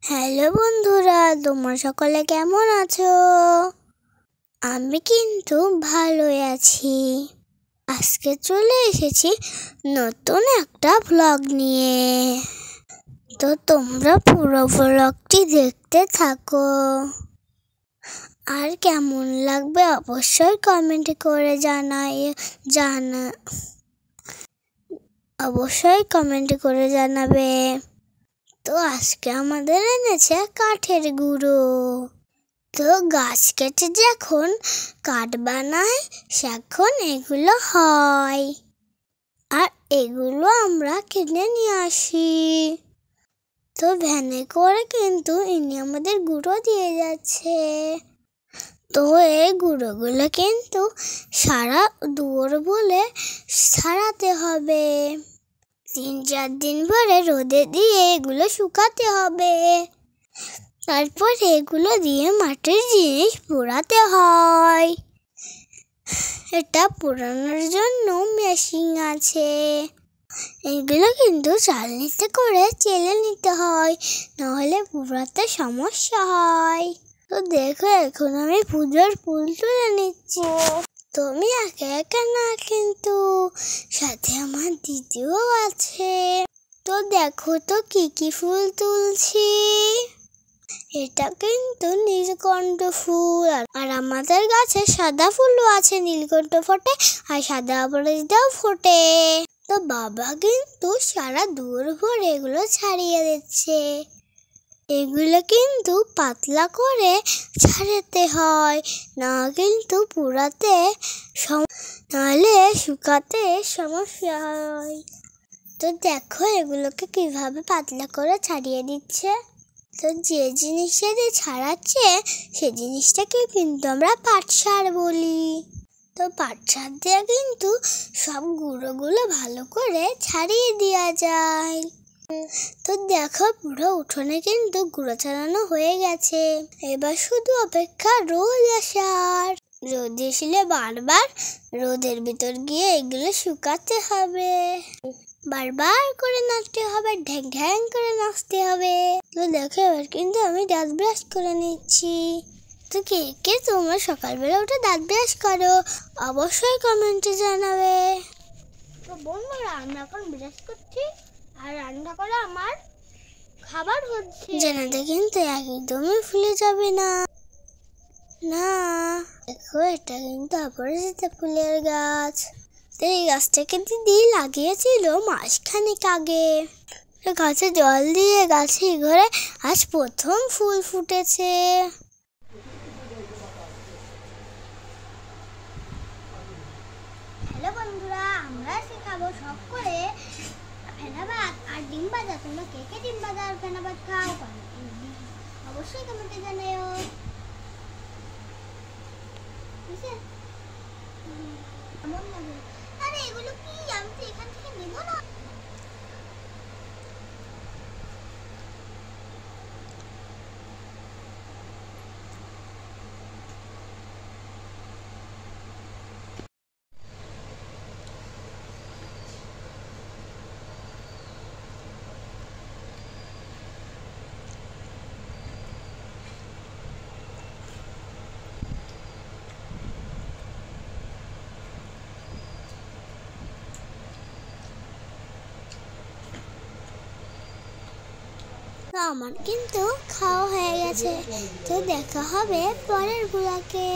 Hello বন্ধুরা, তোমরা সকলে কেমন আছো? আমি কিন্তু ভালোই আছি। আজকে চলে এসেছি নতুন একটা ব্লগ নিয়ে। তো তোমরা পুরো ব্লগটি দেখতে থাকো। আর কেমন লাগবে অবশ্যই কমেন্ট করে জানাবে। তো আজকে আমাদের এনেছে কাঠের গুঁড়ো। তো গাছ কেটে যখন কাঠ বানায় সেখন এগুলো হয়, আর এগুলো আমরা কিনে নিয়ে আসি। তো ভ্যানে করে কিন্তু ইনি আমাদের গুঁড়ো দিয়ে যাচ্ছে। তো এই গুঁড়োগুলো কিন্তু সারা দুয়ার বলে ছাড়াতে হবে। 3-4 দিন পরে রোদে দিয়ে এগুলো শুকাতে হবে। তারপর এগুলো দিয়ে মাটির জিনিস পোড়াতে হয়। এটা পোড়ানোর জন্য মেশিন আছে। এগুলো কিন্তু চালনিতে করে চেলে নিতে হয়, নাহলে পোড়াতে সমস্যা হয়। তো দেখো, এখন আমি পুজোর ফুল তুলে নিচ্ছি। তুমি একা একা না, কিন্তু সাথে আমার দিদিও আছে। তো দেখো তো কি কি ফুল তুলছি। এটা কিন্তু নীলকণ্ঠ ফুল, আর আমাদের গাছে সাদা ফুলও আছে। নীলকণ্ঠ ফোটে আর সাদা অপরাজিতাও ফোটে। তো বাবা কিন্তু সারা দুয়ার ভরে এগুলো ছাড়িয়ে দিচ্ছে। এগুলো কিন্তু পাতলা করে ছাড়াতে হয়, না কিন্তু পোড়াতে নাহলে শুকাতে সমস্যা হয়। তো দেখো এগুলোকে কিভাবে পাতলা করে ছাড়িয়ে দিচ্ছে। তো যে জিনিসটা দিয়ে ছাড়াচ্ছে সে জিনিসটাকে কিন্তু আমরা পাটসার বলি। তো পাটসার দিয়ে কিন্তু সব গুঁড়োগুলো ভালো করে ছাড়িয়ে দেওয়া যায়। তো দেখো, পুরো উঠোনে কিন্তু গুঁড়ো ছাড়ানো হয়ে গেছে। এবার শুধু অপেক্ষা রোদ আসার। রোদ আসলে বারবার রোদের ভিতর গিয়ে এগুলো শুকাতে হবে। বারবার করে নাচতে হবে, ঢ্যাং ঢ্যাং করে নাচতে হবে। তো দেখো, এবার কিন্তু আমি দাঁত ব্রাশ করে নিচ্ছি। তো কে কে তোমরা সকালবেলা উঠে দাঁত ব্রাশ করো অবশ্যই কমেন্টে জানাবে। তো বন্ধুরা, আমি এখন ব্রাশ করছি আর রান্না করে আমার খাবার হচ্ছে। জানাতে কিন্তু একদমই ভুলে যাবে না। দেখো, এটা কিন্তু অপরাজিতা ফুলের গাছ। এই গাছটাকে দিদি লাগিয়েছিল মাসখানেক আগে। গাছে জল দিয়ে গাছে ঘরে আজ প্রথম ফুল ফুটেছে। হ্যালো বন্ধুরা, আমরা শেখাবো সব করে ফেনা ভাত আর ডিম ভাজা। তোমরা কে কে ডিম ভাজা আর ফেনা ভাত খাও অবশ্যই কমেন্টে জানাও। কেমন লাগে? আরে এগুলো কি, আমি তো এখান থেকে নেব না। আমার কিন্তু খাওয়া হয়ে গেছে। তো দেখা হবে পরের ব্লগে।